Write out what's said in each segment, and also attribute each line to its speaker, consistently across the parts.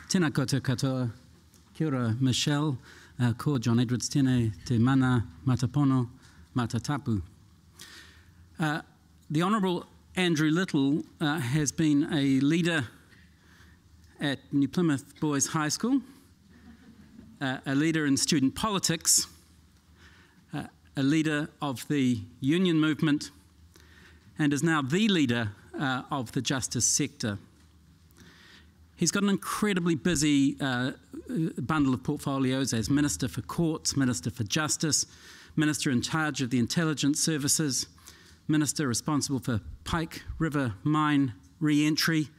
Speaker 1: Tēnā koutou katoa, kia ora Michelle, ko John Edwards tēnei te mana matapono matatapu. The Honourable Andrew Little has been a leader at New Plymouth Boys High School, a leader in student politics, a leader of the union movement, and is now the leader of the justice sector. He's got an incredibly busy bundle of portfolios as Minister for Courts, Minister for Justice, Minister in charge of the Intelligence Services, Minister responsible for Pike River Mine re-entry,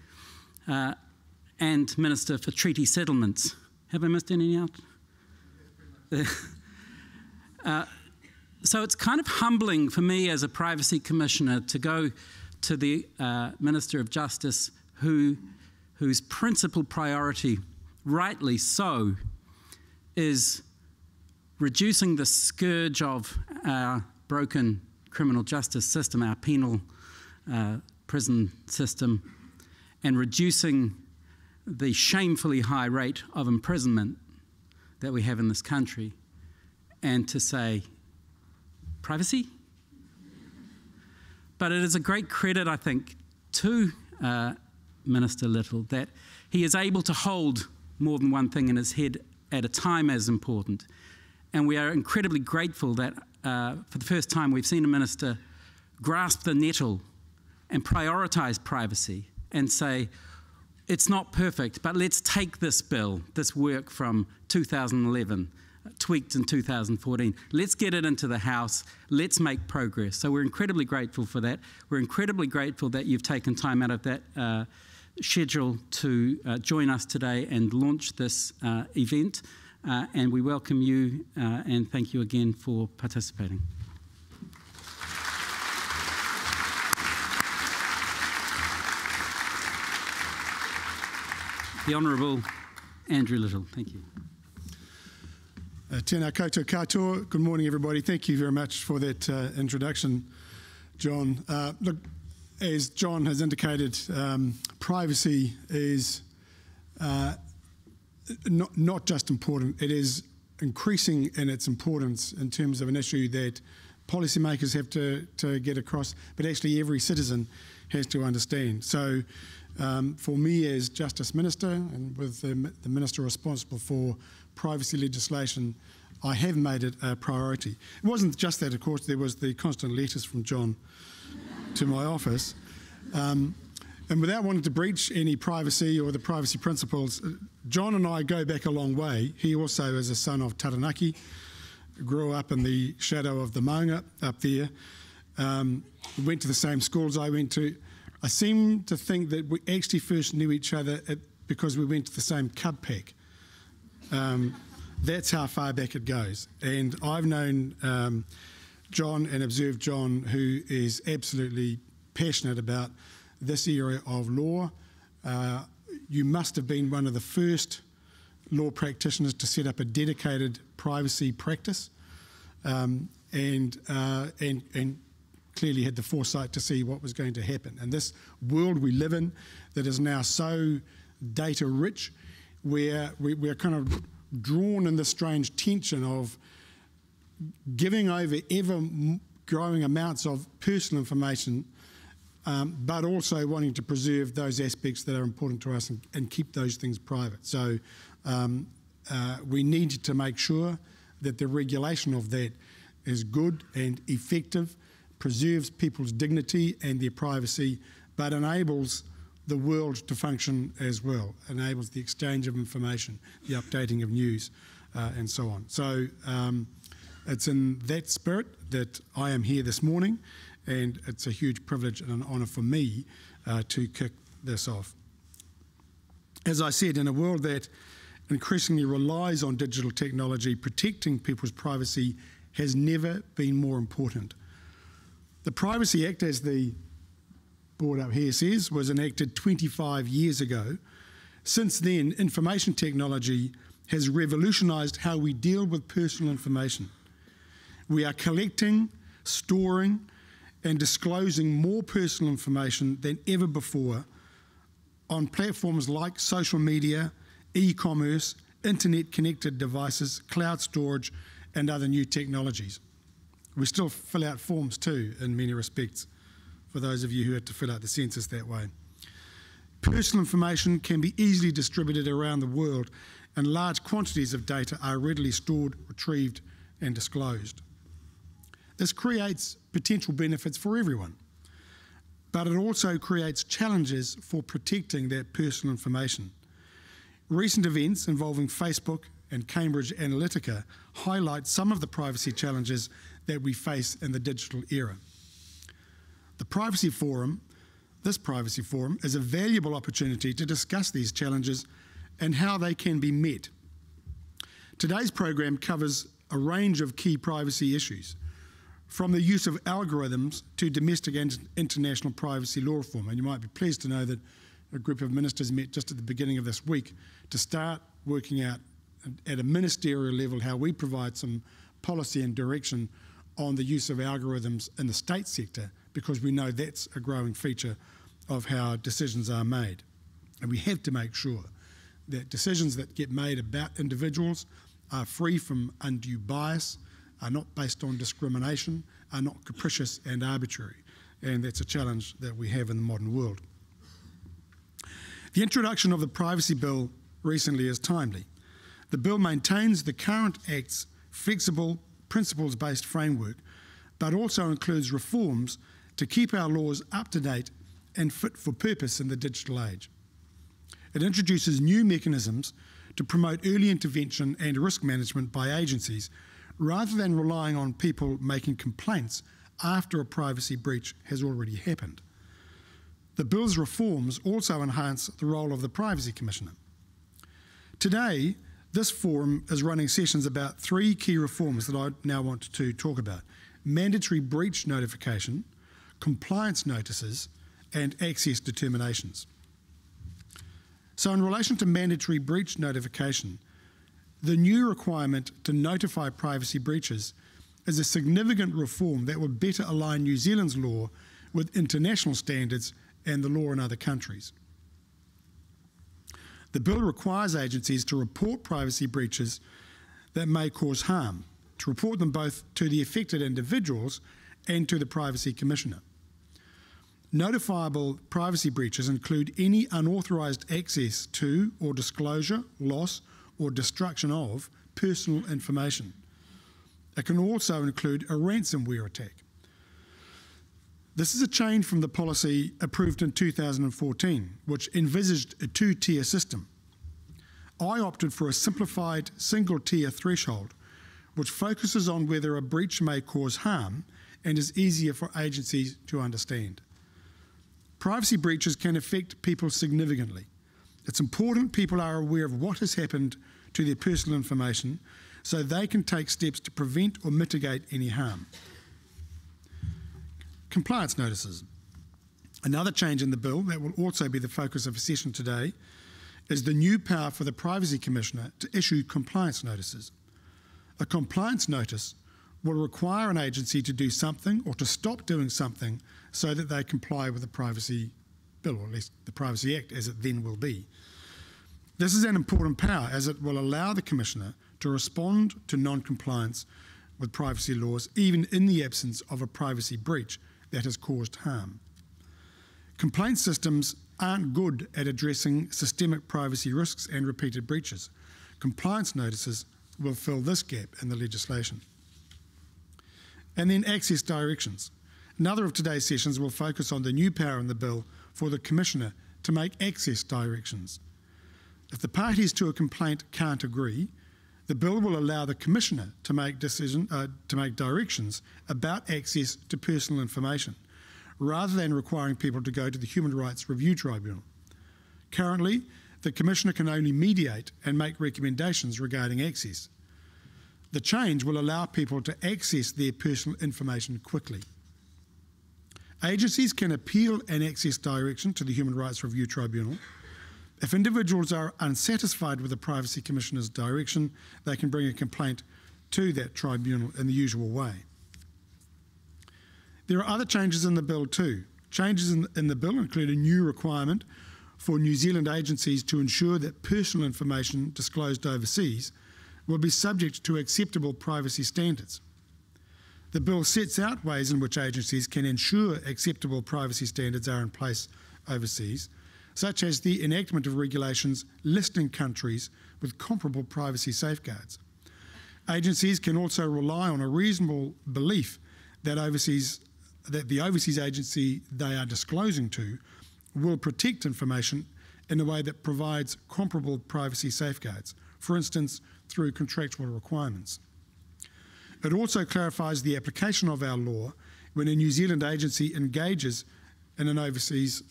Speaker 1: and Minister for Treaty Settlements. Have I missed any out? So it's kind of humbling for me as a Privacy Commissioner to go to the Minister of Justice whose principal priority, rightly so, is reducing the scourge of our broken criminal justice system, our penal prison system, and reducing the shamefully high rate of imprisonment that we have in this country, and to say, privacy? But it is a great credit, I think, to Minister Little that he is able to hold more than one thing in his head at a time as important. And we are incredibly grateful that for the first time we've seen a minister grasp the nettle and prioritise privacy and say, it's not perfect, but let's take this bill, this work from 2011, tweaked in 2014. Let's get it into the House. Let's make progress. So we're incredibly grateful for that. We're incredibly grateful that you've taken time out of that schedule to join us today and launch this event. And we welcome you and thank you again for participating. The Honourable Andrew Little. Thank you.
Speaker 2: Tēnā koutou katoa. Good morning, everybody. Thank you very much for that introduction, John. Look, as John has indicated, privacy is not just important, it is increasing in its importance in terms of an issue that policymakers have to get across, but actually every citizen has to understand. So for me as Justice Minister and with the Minister responsible for privacy legislation, I have made it a priority. It wasn't just that, of course, there was the constant letters from John to my office. And without wanting to breach any privacy or the privacy principles, John and I go back a long way. He also is a son of Taranaki, grew up in the shadow of the maunga up there, went to the same schools I went to. I seem to think that we actually first knew each other because we went to the same cub pack. That's how far back it goes. And I've known John and observed John, who is absolutely passionate about this area of law. You must have been one of the first law practitioners to set up a dedicated privacy practice and clearly had the foresight to see what was going to happen. And this world we live in that is now so data rich, where we're kind of drawn in this strange tension of giving over ever growing amounts of personal information, but also wanting to preserve those aspects that are important to us and keep those things private. So we need to make sure that the regulation of that is good and effective, preserves people's dignity and their privacy, but enables the world to function as well, enables the exchange of information, the updating of news, and so on. So it's in that spirit that I am here this morning, and it's a huge privilege and an honour for me to kick this off. As I said, in a world that increasingly relies on digital technology, protecting people's privacy has never been more important. The Privacy Act, as the board up here says, was enacted 25 years ago. Since then, information technology has revolutionised how we deal with personal information. We are collecting, storing, and disclosing more personal information than ever before on platforms like social media, e-commerce, internet-connected devices, cloud storage, and other new technologies. We still fill out forms too, in many respects, for those of you who had to fill out the census that way. Personal information can be easily distributed around the world, and large quantities of data are readily stored, retrieved, and disclosed. This creates potential benefits for everyone, but it also creates challenges for protecting that personal information. Recent events involving Facebook and Cambridge Analytica highlight some of the privacy challenges that we face in the digital era. This privacy forum is a valuable opportunity to discuss these challenges and how they can be met. Today's program covers a range of key privacy issues, from the use of algorithms to domestic and international privacy law reform. And you might be pleased to know that a group of ministers met just at the beginning of this week to start working out at a ministerial level how we provide some policy and direction on the use of algorithms in the state sector, because we know that's a growing feature of how decisions are made. And we have to make sure that decisions that get made about individuals are free from undue bias, are not based on discrimination, are not capricious and arbitrary. And that's a challenge that we have in the modern world. The introduction of the Privacy Bill recently is timely. The bill maintains the current Act's flexible, principles-based framework, but also includes reforms to keep our laws up to date and fit for purpose in the digital age. It introduces new mechanisms to promote early intervention and risk management by agencies, rather than relying on people making complaints after a privacy breach has already happened. The bill's reforms also enhance the role of the Privacy Commissioner. Today, this forum is running sessions about three key reforms that I now want to talk about: mandatory breach notification, compliance notices, and access determinations. So in relation to mandatory breach notification, the new requirement to notify privacy breaches is a significant reform that will better align New Zealand's law with international standards and the law in other countries. The bill requires agencies to report privacy breaches that may cause harm, to report them both to the affected individuals and to the Privacy Commissioner. Notifiable privacy breaches include any unauthorised access to or disclosure, loss, or destruction of personal information. It can also include a ransomware attack. This is a change from the policy approved in 2014, which envisaged a two-tier system. I opted for a simplified single-tier threshold, which focuses on whether a breach may cause harm and is easier for agencies to understand. Privacy breaches can affect people significantly. It's important people are aware of what has happened to their personal information so they can take steps to prevent or mitigate any harm. Compliance notices. Another change in the bill that will also be the focus of a session today is the new power for the Privacy Commissioner to issue compliance notices. A compliance notice will require an agency to do something or to stop doing something so that they comply with the Privacy Bill, or at least the Privacy Act as it then will be. This is an important power, as it will allow the Commissioner to respond to non-compliance with privacy laws, even in the absence of a privacy breach that has caused harm. Complaint systems aren't good at addressing systemic privacy risks and repeated breaches. Compliance notices will fill this gap in the legislation. And then access directions. Another of today's sessions will focus on the new power in the bill for the Commissioner to make access directions. If the parties to a complaint can't agree, the bill will allow the Commissioner to make directions about access to personal information, rather than requiring people to go to the Human Rights Review Tribunal. Currently, the Commissioner can only mediate and make recommendations regarding access. The change will allow people to access their personal information quickly. Agencies can appeal an access direction to the Human Rights Review Tribunal. If individuals are unsatisfied with the Privacy Commissioner's direction, they can bring a complaint to that tribunal in the usual way. There are other changes in the bill too. Changes in the bill include a new requirement for New Zealand agencies to ensure that personal information disclosed overseas will be subject to acceptable privacy standards. The bill sets out ways in which agencies can ensure acceptable privacy standards are in place overseas, such as the enactment of regulations listing countries with comparable privacy safeguards. Agencies can also rely on a reasonable belief that the overseas agency they are disclosing to will protect information in a way that provides comparable privacy safeguards, for instance, through contractual requirements. It also clarifies the application of our law when a New Zealand agency engages an overseas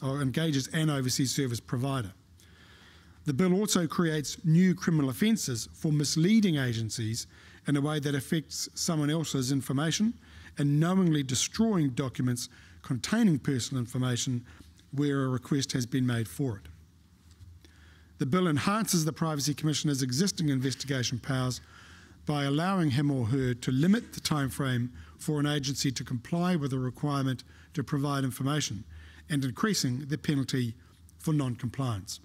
Speaker 2: service provider. The bill also creates new criminal offences for misleading agencies in a way that affects someone else's information and knowingly destroying documents containing personal information where a request has been made for it. The bill enhances the Privacy Commissioner's existing investigation powers by allowing him or her to limit the timeframe for an agency to comply with a requirement to provide information and increasing the penalty for non-compliance.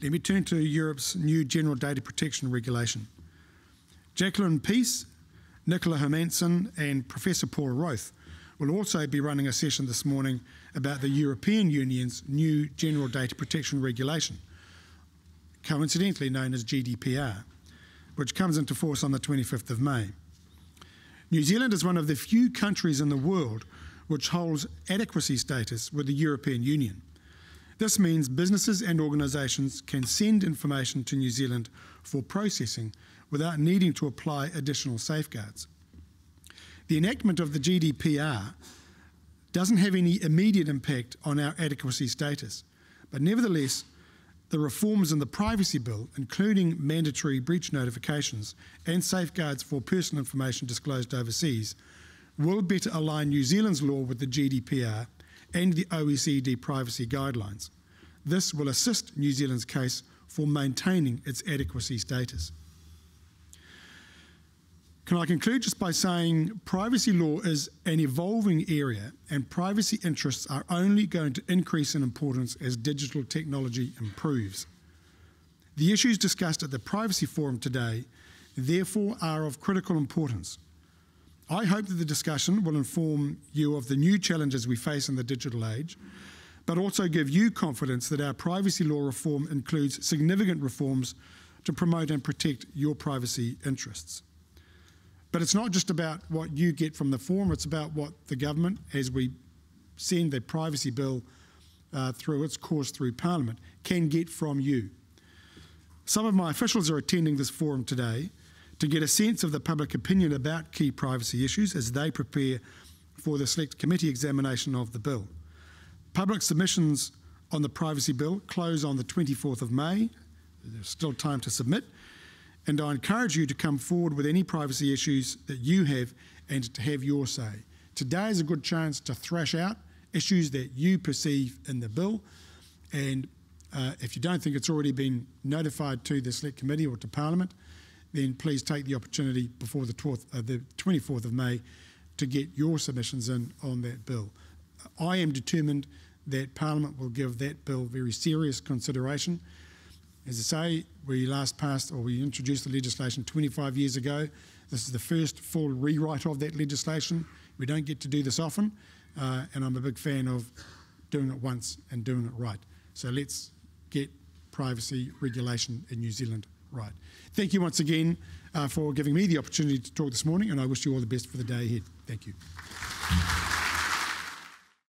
Speaker 2: Let me turn to Europe's new General Data Protection Regulation. Jacqueline Peace, Nicola Hermansen and Professor Paul Roth will also be running a session this morning about the European Union's new General Data Protection Regulation, coincidentally known as GDPR, which comes into force on the 25th of May. New Zealand is one of the few countries in the world which holds adequacy status with the European Union. This means businesses and organisations can send information to New Zealand for processing without needing to apply additional safeguards. The enactment of the GDPR doesn't have any immediate impact on our adequacy status, but nevertheless, the reforms in the Privacy Bill, including mandatory breach notifications and safeguards for personal information disclosed overseas, will better align New Zealand's law with the GDPR and the OECD privacy guidelines. This will assist New Zealand's case for maintaining its adequacy status. Can I conclude just by saying privacy law is an evolving area and privacy interests are only going to increase in importance as digital technology improves. The issues discussed at the Privacy Forum today, therefore, are of critical importance. I hope that the discussion will inform you of the new challenges we face in the digital age, but also give you confidence that our privacy law reform includes significant reforms to promote and protect your privacy interests. But it's not just about what you get from the forum, it's about what the government, as we send the privacy bill through its course through Parliament, can get from you. Some of my officials are attending this forum today to get a sense of the public opinion about key privacy issues as they prepare for the Select Committee examination of the bill. Public submissions on the privacy bill close on the 24th of May. There's still time to submit. And I encourage you to come forward with any privacy issues that you have and to have your say. Today is a good chance to thrash out issues that you perceive in the bill. And if you don't think it's already been notified to the Select Committee or to Parliament, then please take the opportunity before the 24th of May to get your submissions in on that bill. I am determined that Parliament will give that bill very serious consideration. As I say, we introduced the legislation 25 years ago. This is the first full rewrite of that legislation. We don't get to do this often, and I'm a big fan of doing it once and doing it right. So let's get privacy regulation in New Zealand right. Thank you once again for giving me the opportunity to talk this morning, and I wish you all the best for the day ahead. Thank you.